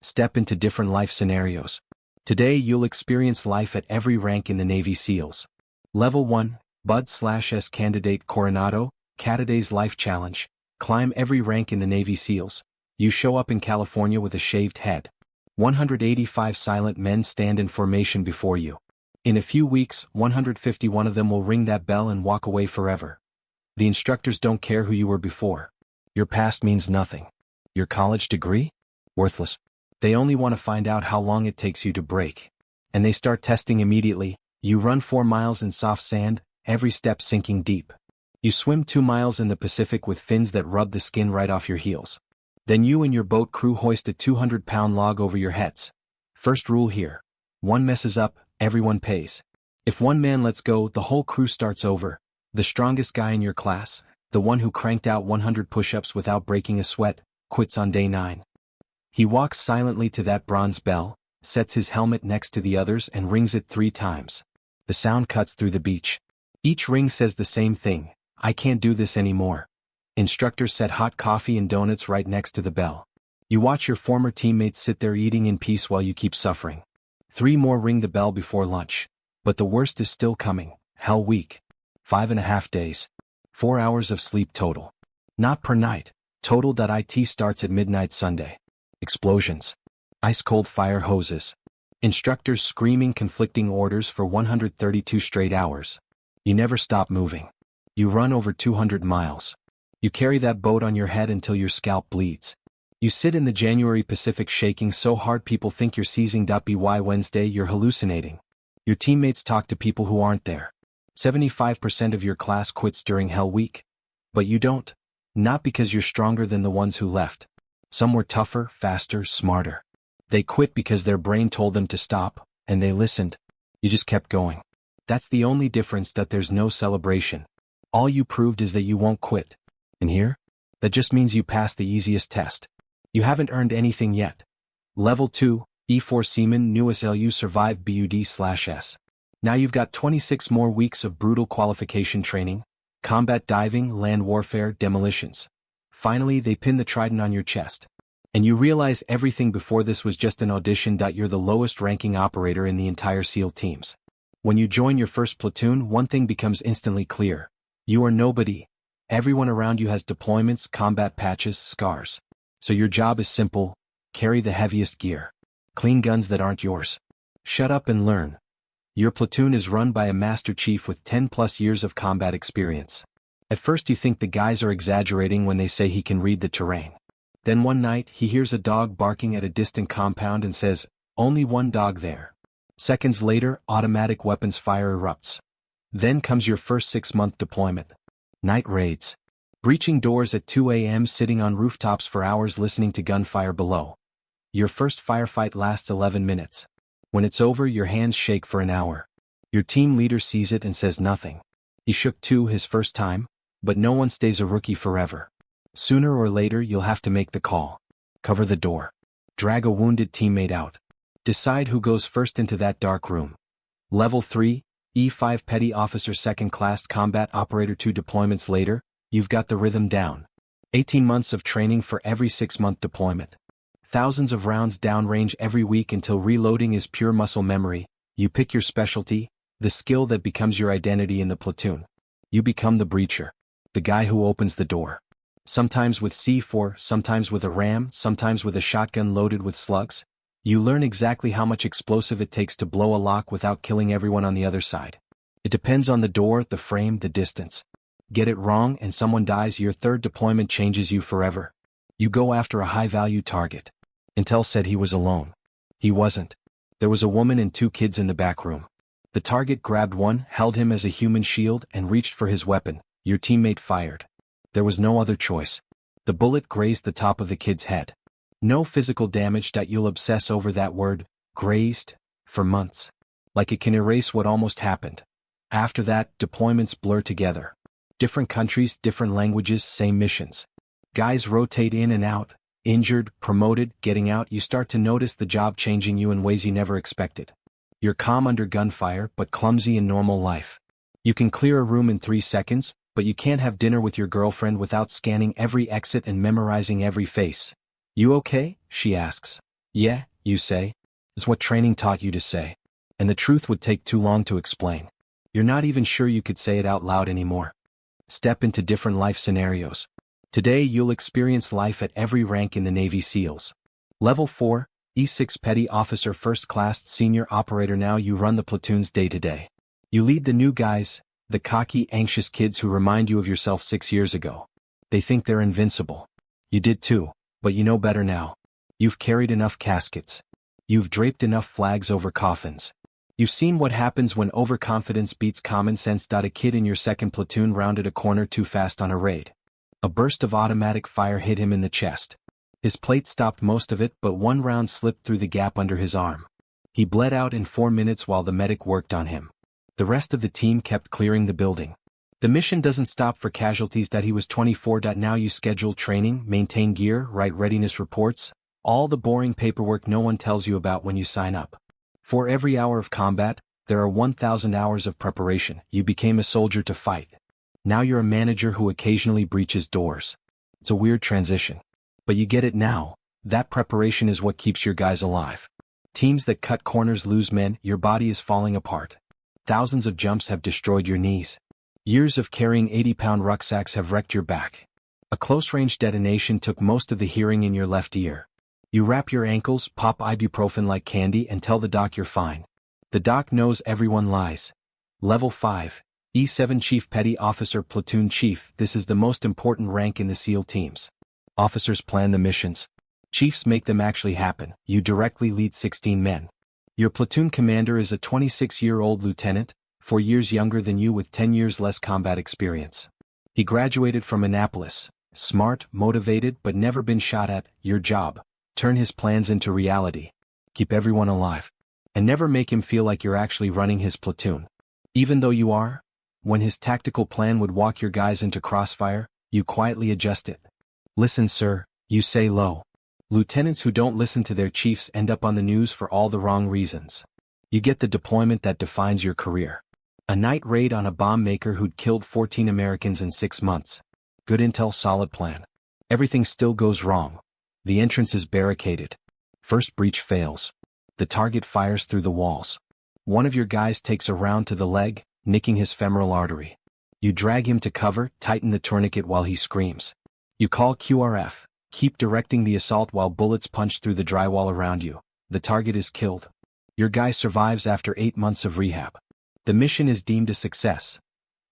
Step into different life scenarios. Today you'll experience life at every rank in the Navy SEALs. Level 1, Bud/S Candidate Coronado, Cataday's Life Challenge. Climb every rank in the Navy SEALs. You show up in California with a shaved head. 185 silent men stand in formation before you. In a few weeks, 151 of them will ring that bell and walk away forever. The instructors don't care who you were before. Your past means nothing. Your college degree? Worthless. They only want to find out how long it takes you to break. And they start testing immediately. You run 4 miles in soft sand, every step sinking deep. You swim 2 miles in the Pacific with fins that rub the skin right off your heels. Then you and your boat crew hoist a 200-pound log over your heads. First rule here. One messes up, everyone pays. If one man lets go, the whole crew starts over. The strongest guy in your class, the one who cranked out 100 push-ups without breaking a sweat, quits on day 9. He walks silently to that bronze bell, sets his helmet next to the others and rings it 3 times. The sound cuts through the beach. Each ring says the same thing: I can't do this anymore. Instructors set hot coffee and donuts right next to the bell. You watch your former teammates sit there eating in peace while you keep suffering. 3 more ring the bell before lunch. But the worst is still coming. Hell Week. 5.5 days. 4 hours of sleep total. Not per night. Total.it starts at midnight Sunday. Explosions. Ice-cold fire hoses. Instructors screaming conflicting orders for 132 straight hours. You never stop moving. You run over 200 miles. You carry that boat on your head until your scalp bleeds. You sit in the January Pacific shaking so hard people think you're seizing. By Wednesday you're hallucinating. Your teammates talk to people who aren't there. 75% of your class quits during Hell Week. But you don't. Not because you're stronger than the ones who left. Some were tougher, faster, smarter. They quit because their brain told them to stop, and they listened. You just kept going. That's the only difference. There's no celebration. All you proved is that you won't quit. And here? That just means you passed the easiest test. You haven't earned anything yet. Level 2, E4 Seaman New SLU Survive BUD/S. Now you've got 26 more weeks of brutal qualification training, combat diving, land warfare, demolitions. Finally, they pin the trident on your chest. And you realize everything before this was just an audition. You're the lowest ranking operator in the entire SEAL teams. When you join your first platoon, one thing becomes instantly clear. You are nobody. Everyone around you has deployments, combat patches, scars. So your job is simple: carry the heaviest gear. Clean guns that aren't yours. Shut up and learn. Your platoon is run by a Master Chief with 10+ years of combat experience. At first you think the guys are exaggerating when they say he can read the terrain. Then one night he hears a dog barking at a distant compound and says, "Only one dog there." Seconds later, automatic weapons fire erupts. Then comes your first 6-month deployment. Night raids. Breaching doors at 2 a.m. sitting on rooftops for hours listening to gunfire below. Your first firefight lasts 11 minutes. When it's over, your hands shake for an hour. Your team leader sees it and says nothing. He shook too his first time, but no one stays a rookie forever. Sooner or later you'll have to make the call. Cover the door. Drag a wounded teammate out. Decide who goes first into that dark room. Level 3, E5 Petty Officer 2nd Class Combat Operator. 2 deployments later, you've got the rhythm down. 18 months of training for every 6-month deployment. Thousands of rounds downrange every week until reloading is pure muscle memory. You pick your specialty, the skill that becomes your identity in the platoon. You become the breacher. The guy who opens the door. Sometimes with C4, sometimes with a ram, sometimes with a shotgun loaded with slugs. You learn exactly how much explosive it takes to blow a lock without killing everyone on the other side. It depends on the door, the frame, the distance. Get it wrong and someone dies. Your 3rd deployment changes you forever. You go after a high-value target. Intel said he was alone. He wasn't. There was a woman and 2 kids in the back room. The target grabbed one, held him as a human shield, and reached for his weapon. Your teammate fired. There was no other choice. The bullet grazed the top of the kid's head. No physical damage. You'll obsess over that word, grazed, for months. Like it can erase what almost happened. After that, deployments blur together. Different countries, different languages, same missions. Guys rotate in and out, injured, promoted, getting out. You start to notice the job changing you in ways you never expected. You're calm under gunfire, but clumsy in normal life. You can clear a room in 3 seconds, but you can't have dinner with your girlfriend without scanning every exit and memorizing every face. You okay? She asks. Yeah, you say. It's what training taught you to say. And the truth would take too long to explain. You're not even sure you could say it out loud anymore. Step into different life scenarios. Today you'll experience life at every rank in the Navy SEALs. Level 4, E6 Petty Officer First Class Senior Operator. Now you run the platoon's day-to-day. You lead the new guys, the cocky, anxious kids who remind you of yourself 6 years ago. They think they're invincible. You did too, but you know better now. You've carried enough caskets. You've draped enough flags over coffins. You've seen what happens when overconfidence beats common sense. A kid in your second platoon rounded a corner too fast on a raid. A burst of automatic fire hit him in the chest. His plate stopped most of it, but one round slipped through the gap under his arm. He bled out in 4 minutes while the medic worked on him. The rest of the team kept clearing the building. The mission doesn't stop for casualties. He was 24. Now you schedule training, maintain gear, write readiness reports, all the boring paperwork no one tells you about when you sign up. For every hour of combat, there are 1,000 hours of preparation. You became a soldier to fight. Now you're a manager who occasionally breaches doors. It's a weird transition. But you get it now. That preparation is what keeps your guys alive. Teams that cut corners lose men. Your body is falling apart. Thousands of jumps have destroyed your knees. Years of carrying 80-pound rucksacks have wrecked your back. A close-range detonation took most of the hearing in your left ear. You wrap your ankles, pop ibuprofen like candy, and tell the doc you're fine. The doc knows everyone lies. Level 5, E7 Chief Petty Officer Platoon Chief. This is the most important rank in the SEAL teams. Officers plan the missions. Chiefs make them actually happen. You directly lead 16 men. Your platoon commander is a 26-year-old lieutenant, 4 years younger than you with 10 years less combat experience. He graduated from Annapolis. Smart, motivated, but never been shot at. Your job: turn his plans into reality. Keep everyone alive. And never make him feel like you're actually running his platoon. Even though you are, when his tactical plan would walk your guys into crossfire, you quietly adjust it. Listen, sir, you say low. Lieutenants who don't listen to their chiefs end up on the news for all the wrong reasons. You get the deployment that defines your career. A night raid on a bomb maker who'd killed 14 Americans in 6 months. Good intel, solid plan. Everything still goes wrong. The entrance is barricaded. First breach fails. The target fires through the walls. One of your guys takes a round to the leg, nicking his femoral artery. You drag him to cover, tighten the tourniquet while he screams. You call QRF, keep directing the assault while bullets punch through the drywall around you. The target is killed. Your guy survives after 8 months of rehab. The mission is deemed a success.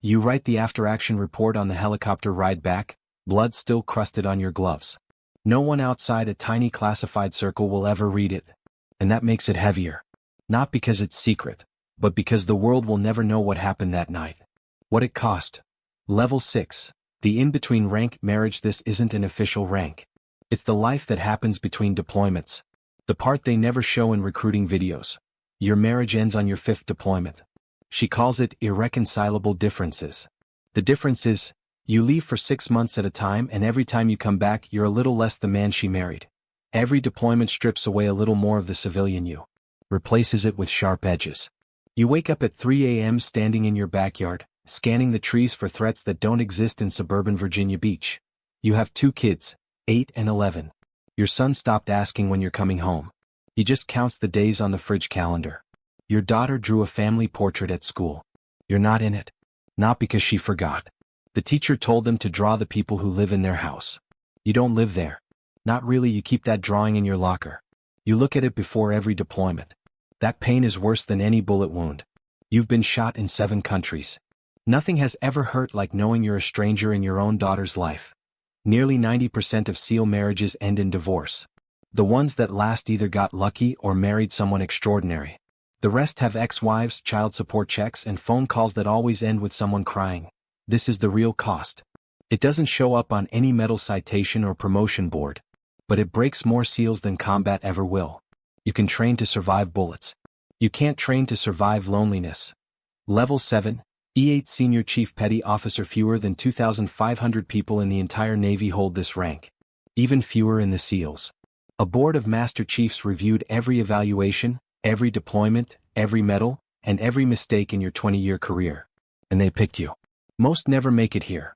You write the after-action report on the helicopter ride back, blood still crusted on your gloves. No one outside a tiny classified circle will ever read it. And that makes it heavier. Not because it's secret, but because the world will never know what happened that night. What it cost. Level 6, the in-between rank marriage. This isn't an official rank. It's the life that happens between deployments. The part they never show in recruiting videos. Your marriage ends on your 5th deployment. She calls it irreconcilable differences. The difference is, you leave for 6 months at a time, and every time you come back you're a little less the man she married. Every deployment strips away a little more of the civilian you. Replaces it with sharp edges. You wake up at 3 a.m. standing in your backyard, scanning the trees for threats that don't exist in suburban Virginia Beach. You have 2 kids, 8 and 11. Your son stopped asking when you're coming home. He just counts the days on the fridge calendar. Your daughter drew a family portrait at school. You're not in it. Not because she forgot. The teacher told them to draw the people who live in their house. You don't live there. Not really. You keep that drawing in your locker. You look at it before every deployment. That pain is worse than any bullet wound. You've been shot in 7 countries. Nothing has ever hurt like knowing you're a stranger in your own daughter's life. Nearly 90% of SEAL marriages end in divorce. The ones that last either got lucky or married someone extraordinary. The rest have ex-wives, child support checks, and phone calls that always end with someone crying. This is the real cost. It doesn't show up on any medal citation or promotion board, but it breaks more SEALs than combat ever will. You can train to survive bullets. You can't train to survive loneliness. Level 7, E8 Senior Chief Petty Officer. Fewer than 2,500 people in the entire Navy hold this rank. Even fewer in the SEALs. A board of Master Chiefs reviewed every evaluation, every deployment, every medal, and every mistake in your 20-year career. And they picked you. Most never make it here.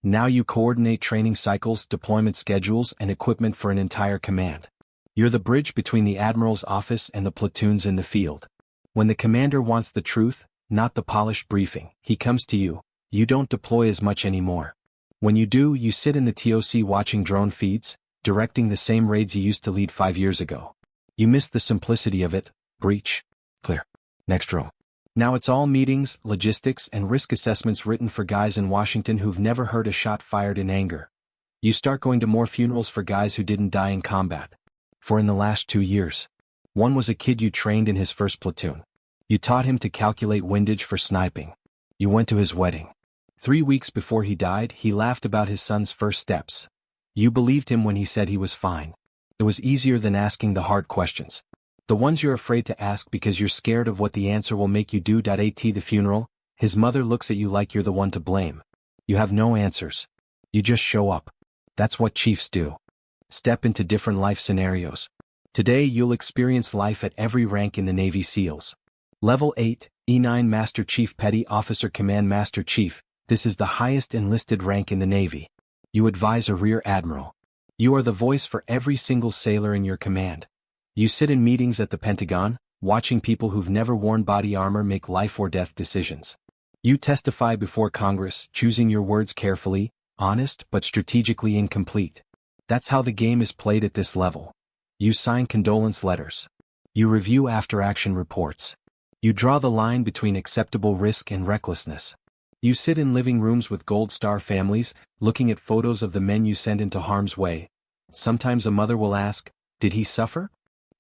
Now you coordinate training cycles, deployment schedules, and equipment for an entire command. You're the bridge between the admiral's office and the platoons in the field. When the commander wants the truth, not the polished briefing, he comes to you. You don't deploy as much anymore. When you do, you sit in the TOC watching drone feeds, directing the same raids you used to lead 5 years ago. You miss the simplicity of it. Breach. Clear. Next room. Now it's all meetings, logistics, and risk assessments written for guys in Washington who've never heard a shot fired in anger. You start going to more funerals for guys who didn't die in combat. For in the last 2 years. One was a kid you trained in his first platoon. You taught him to calculate windage for sniping. You went to his wedding. 3 weeks before he died, he laughed about his son's first steps. You believed him when he said he was fine. It was easier than asking the hard questions. The ones you're afraid to ask because you're scared of what the answer will make you do. At the funeral, his mother looks at you like you're the one to blame. You have no answers. You just show up. That's what chiefs do. Step into different life scenarios. Today you'll experience life at every rank in the Navy SEALs. Level 8, E9 Master Chief Petty Officer Command Master Chief. This is the highest enlisted rank in the Navy. You advise a rear admiral. You are the voice for every single sailor in your command. You sit in meetings at the Pentagon, watching people who've never worn body armor make life or death decisions. You testify before Congress, choosing your words carefully, honest but strategically incomplete. That's how the game is played at this level. You sign condolence letters. You review after-action reports. You draw the line between acceptable risk and recklessness. You sit in living rooms with Gold Star families, looking at photos of the men you sent into harm's way. Sometimes a mother will ask, "Did he suffer?"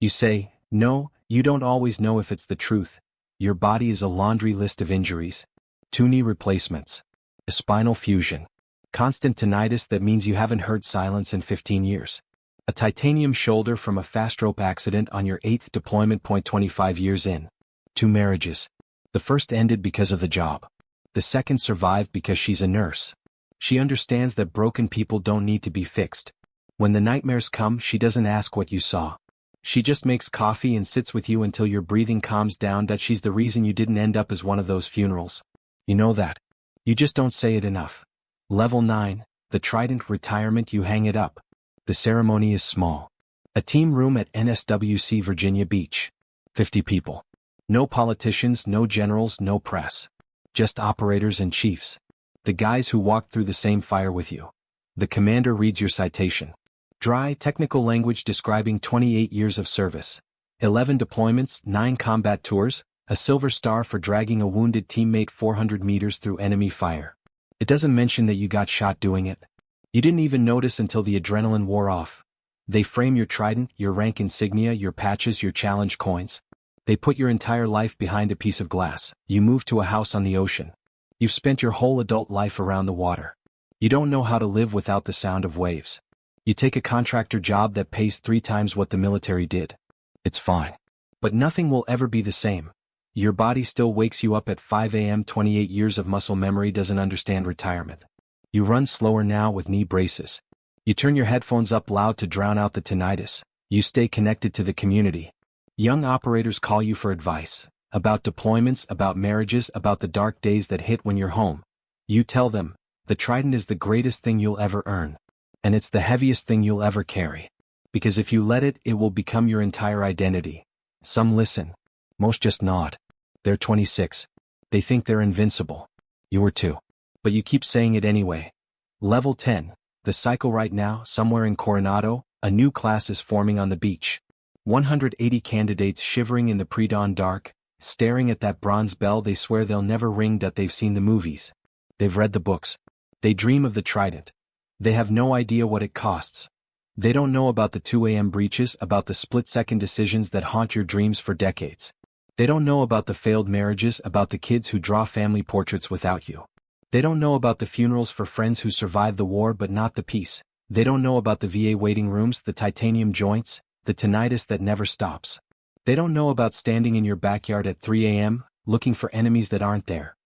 You say, "No." You don't always know if it's the truth. Your body is a laundry list of injuries. 2 knee replacements. A spinal fusion. Constant tinnitus that means you haven't heard silence in 15 years. A titanium shoulder from a fast rope accident on your 8th deployment. 25 years in. 2 marriages. The first ended because of the job. The second survived because she's a nurse. She understands that broken people don't need to be fixed. When the nightmares come, she doesn't ask what you saw. She just makes coffee and sits with you until your breathing calms down. That she's the reason you didn't end up as one of those funerals. You know that. You just don't say it enough. Level 9, the Trident retirement. You hang it up. The ceremony is small. A team room at NSWC Virginia Beach. 50 people. No politicians, no generals, no press. Just operators and chiefs. The guys who walked through the same fire with you. The commander reads your citation. Dry, technical language describing 28 years of service. 11 deployments, 9 combat tours, a Silver Star for dragging a wounded teammate 400 meters through enemy fire. It doesn't mention that you got shot doing it. You didn't even notice until the adrenaline wore off. They frame your trident, your rank insignia, your patches, your challenge coins. They put your entire life behind a piece of glass. You move to a house on the ocean. You've spent your whole adult life around the water. You don't know how to live without the sound of waves. You take a contractor job that pays 3 times what the military did. It's fine. But nothing will ever be the same. Your body still wakes you up at 5 a.m. 28 years of muscle memory doesn't understand retirement. You run slower now with knee braces. You turn your headphones up loud to drown out the tinnitus. You stay connected to the community. Young operators call you for advice. About deployments, about marriages, about the dark days that hit when you're home. You tell them, the Trident is the greatest thing you'll ever earn. And it's the heaviest thing you'll ever carry. Because if you let it, it will become your entire identity. Some listen. Most just nod. They're 26. They think they're invincible. You were too. But you keep saying it anyway. Level 10. The cycle right now, somewhere in Coronado, a new class is forming on the beach. 180 candidates shivering in the pre-dawn dark, staring at that bronze bell they swear they'll never ring. That they've seen the movies. They've read the books. They dream of the Trident. They have no idea what it costs. They don't know about the 2 a.m. breaches, about the split-second decisions that haunt your dreams for decades. They don't know about the failed marriages, about the kids who draw family portraits without you. They don't know about the funerals for friends who survived the war but not the peace. They don't know about the VA waiting rooms, the titanium joints, the tinnitus that never stops. They don't know about standing in your backyard at 3 a.m., looking for enemies that aren't there.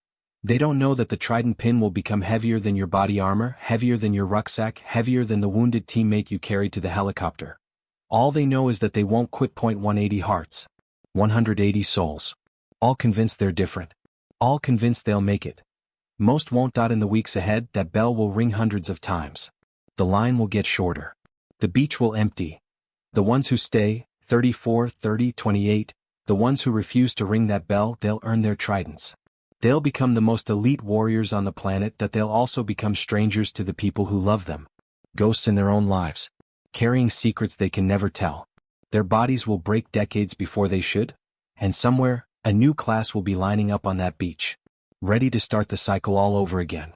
They don't know that the Trident pin will become heavier than your body armor, heavier than your rucksack, heavier than the wounded teammate you carried to the helicopter. All they know is that they won't quit. 180 hearts. 180 souls. All convinced they're different. All convinced they'll make it. Most won't. In the weeks ahead, that bell will ring hundreds of times. The line will get shorter. The beach will empty. The ones who stay, 34, 30, 28, the ones who refuse to ring that bell, they'll earn their tridents. They'll become the most elite warriors on the planet, that they'll also become strangers to the people who love them. Ghosts in their own lives, carrying secrets they can never tell. Their bodies will break decades before they should, and somewhere, a new class will be lining up on that beach, ready to start the cycle all over again.